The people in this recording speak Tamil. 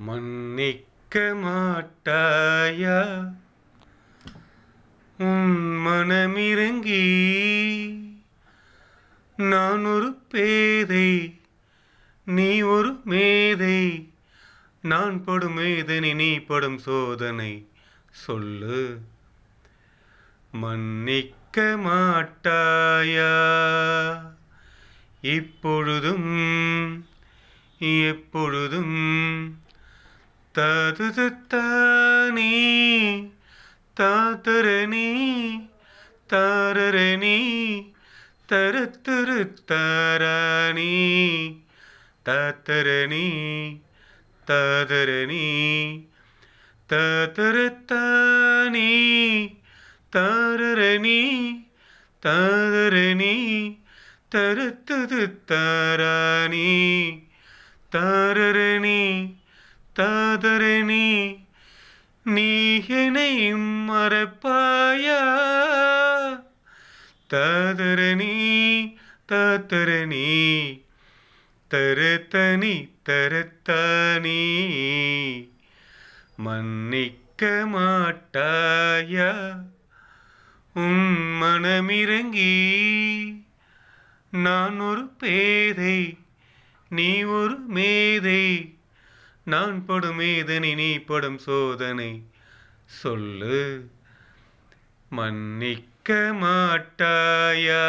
மன்னிக்க மாட்டாயா உன் மனமிறங்கி? நான் ஒரு பேதை, நீ ஒரு மேதை. நான் படும் வேதனை, நீ படும் சோதனை. சொல்லு, மன்னிக்க மாட்டாயா? இப்பொழுதும் எப்பொழுதும் தாதுதானே தாதரணி தாரரணி தரத்துரு தாராணி தாத்தரணி தாதரணி தாதரத்தானி தாரரணி தாதரணி தரத்துது தாராணி தாரரணி தாதரணி. நீ என்னை மறப்பாயா? தாதரணி தாத்தரணி தரத்தனி தரத்தானி. மன்னிக்க மாட்டாயா உன் மனமிறங்கி? நான் ஒரு பேதை, நீ ஒரு மேதை. நான் படும் வேதனை, நீ படும் சோதனை. சொல்லு, மன்னிக்க மாட்டாயா?